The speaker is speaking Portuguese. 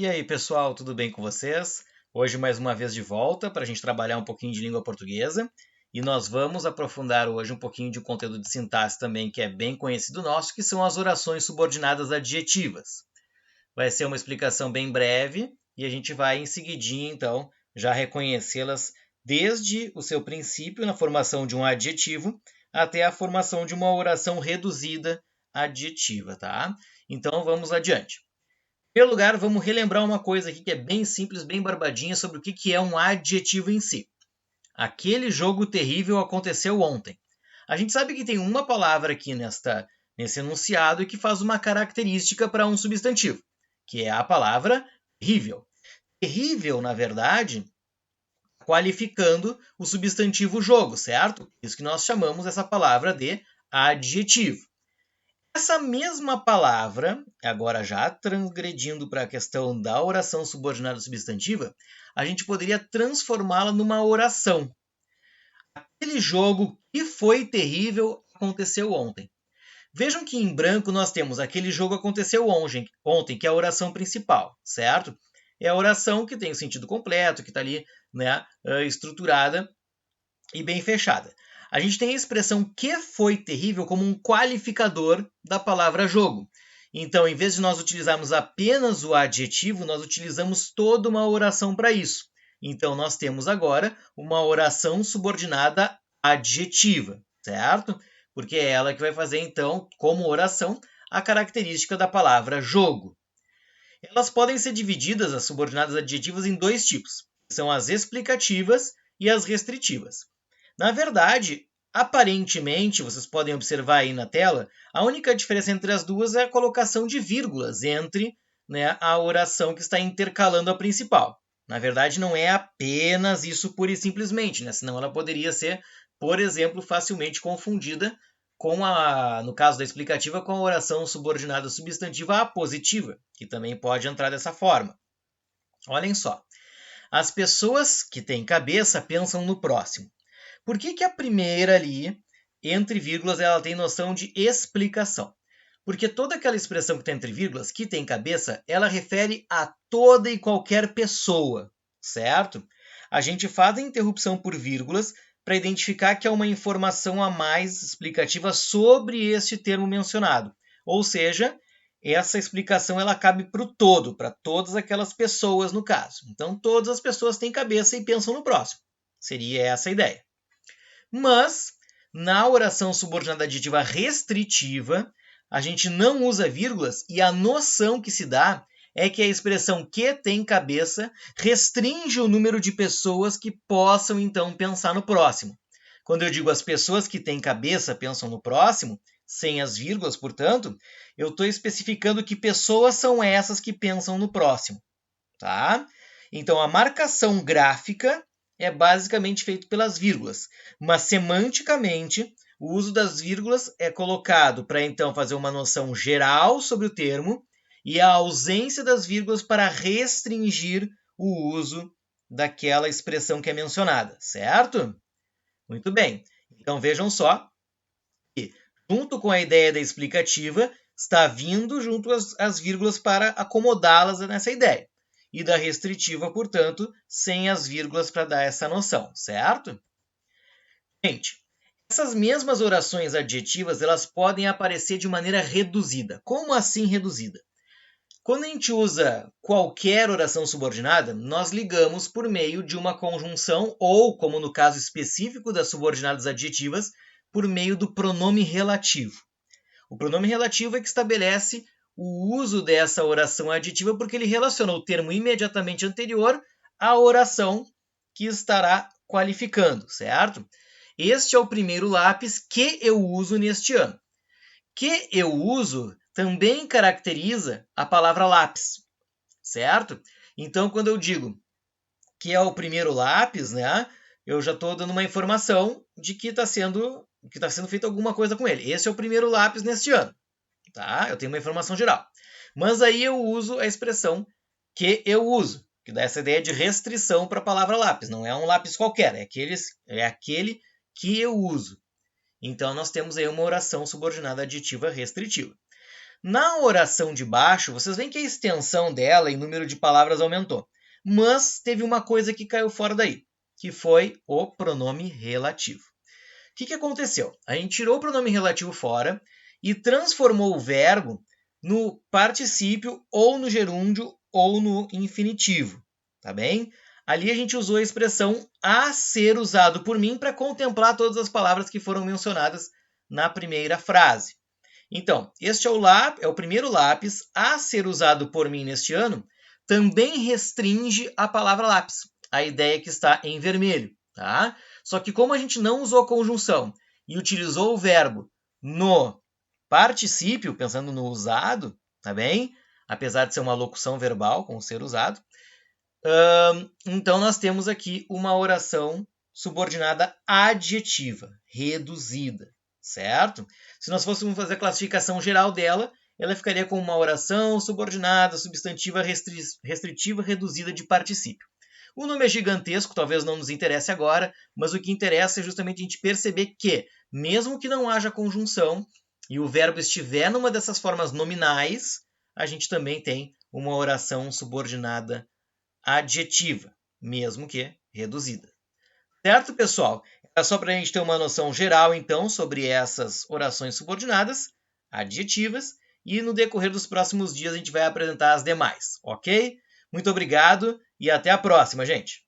E aí, pessoal, tudo bem com vocês? Hoje, mais uma vez de volta para a gente trabalhar um pouquinho de língua portuguesa e nós vamos aprofundar hoje um pouquinho de conteúdo de sintaxe também, que é bem conhecido nosso, que são as orações subordinadas adjetivas. Vai ser uma explicação bem breve e a gente vai em seguidinha, então, já reconhecê-las desde o seu princípio na formação de um adjetivo até a formação de uma oração reduzida adjetiva, tá? Então, vamos adiante. Em primeiro lugar, vamos relembrar uma coisa aqui que é bem simples, bem barbadinha, sobre o que é um adjetivo em si. Aquele jogo terrível aconteceu ontem. A gente sabe que tem uma palavra aqui nesse enunciado que faz uma característica para um substantivo, que é a palavra terrível. Terrível, na verdade, qualificando o substantivo jogo, certo? Isso que nós chamamos essa palavra de adjetivo. Essa mesma palavra, agora já transgredindo para a questão da oração subordinada substantiva, a gente poderia transformá-la numa oração. Aquele jogo que foi terrível aconteceu ontem. Vejam que em branco nós temos aquele jogo aconteceu ontem, que é a oração principal, certo? É a oração que tem o sentido completo, que está ali, né, estruturada e bem fechada. A gente tem a expressão que foi terrível como um qualificador da palavra jogo. Então, em vez de nós utilizarmos apenas o adjetivo, nós utilizamos toda uma oração para isso. Então, nós temos agora uma oração subordinada adjetiva, certo? Porque é ela que vai fazer, então, como oração, a característica da palavra jogo. Elas podem ser divididas, as subordinadas adjetivas, em dois tipos. São as explicativas e as restritivas. Na verdade, aparentemente, vocês podem observar aí na tela, a única diferença entre as duas é a colocação de vírgulas entre, né, a oração que está intercalando a principal. Na verdade, não é apenas isso pura e simplesmente, né? Senão ela poderia ser, por exemplo, facilmente confundida no caso da explicativa, com a oração subordinada substantiva apositiva, que também pode entrar dessa forma. Olhem só. As pessoas que têm cabeça pensam no próximo. Por que a primeira ali, entre vírgulas, ela tem noção de explicação? Porque toda aquela expressão que está entre vírgulas, que tem cabeça, ela refere a toda e qualquer pessoa, certo? A gente faz a interrupção por vírgulas para identificar que é uma informação a mais explicativa sobre este termo mencionado. Ou seja, essa explicação ela cabe para o todo, para todas aquelas pessoas no caso. Então, todas as pessoas têm cabeça e pensam no próximo. Seria essa a ideia. Mas, na oração subordinada adjetiva restritiva, a gente não usa vírgulas e a noção que se dá é que a expressão que tem cabeça restringe o número de pessoas que possam, então, pensar no próximo. Quando eu digo as pessoas que têm cabeça pensam no próximo, sem as vírgulas, portanto, eu estou especificando que pessoas são essas que pensam no próximo. Tá? Então, a marcação gráfica é basicamente feito pelas vírgulas, mas semanticamente o uso das vírgulas é colocado para então fazer uma noção geral sobre o termo e a ausência das vírgulas para restringir o uso daquela expressão que é mencionada, certo? Muito bem. Então vejam só que junto com a ideia da explicativa está vindo junto as vírgulas para acomodá-las nessa ideia e da restritiva, portanto, sem as vírgulas para dar essa noção, certo? Gente, essas mesmas orações adjetivas, elas podem aparecer de maneira reduzida. Como assim reduzida? Quando a gente usa qualquer oração subordinada, nós ligamos por meio de uma conjunção ou, como no caso específico das subordinadas adjetivas, por meio do pronome relativo. O pronome relativo é que estabelece o uso dessa oração adjetiva porque ele relaciona o termo imediatamente anterior à oração que estará qualificando, certo? Este é o primeiro lápis que eu uso neste ano. Que eu uso também caracteriza a palavra lápis, certo? Então, quando eu digo que é o primeiro lápis, né, eu já estou dando uma informação de que está sendo feita alguma coisa com ele. Esse é o primeiro lápis neste ano. Tá? Eu tenho uma informação geral. Mas aí eu uso a expressão que eu uso, que dá essa ideia de restrição para a palavra lápis. Não é um lápis qualquer, é aquele que eu uso. Então, nós temos aí uma oração subordinada adjetiva restritiva. Na oração de baixo, vocês veem que a extensão dela em número de palavras aumentou. Mas teve uma coisa que caiu fora daí, que foi o pronome relativo. O que aconteceu? A gente tirou o pronome relativo fora e transformou o verbo no particípio ou no gerúndio ou no infinitivo, tá bem? Ali a gente usou a expressão a ser usado por mim para contemplar todas as palavras que foram mencionadas na primeira frase. Então, este é o primeiro lápis a ser usado por mim neste ano, também restringe a palavra lápis, a ideia que está em vermelho, tá? Só que como a gente não usou a conjunção e utilizou o verbo no particípio, pensando no usado, tá bem? Apesar de ser uma locução verbal com o ser usado, então nós temos aqui uma oração subordinada adjetiva, reduzida, certo? Se nós fôssemos fazer a classificação geral dela, ela ficaria com uma oração subordinada, substantiva, restritiva, reduzida de particípio. O nome é gigantesco, talvez não nos interesse agora, mas o que interessa é justamente a gente perceber que, mesmo que não haja conjunção e o verbo estiver numa dessas formas nominais, a gente também tem uma oração subordinada adjetiva, mesmo que reduzida. Certo, pessoal? É só para a gente ter uma noção geral, então, sobre essas orações subordinadas, adjetivas, e no decorrer dos próximos dias a gente vai apresentar as demais, ok? Muito obrigado e até a próxima, gente!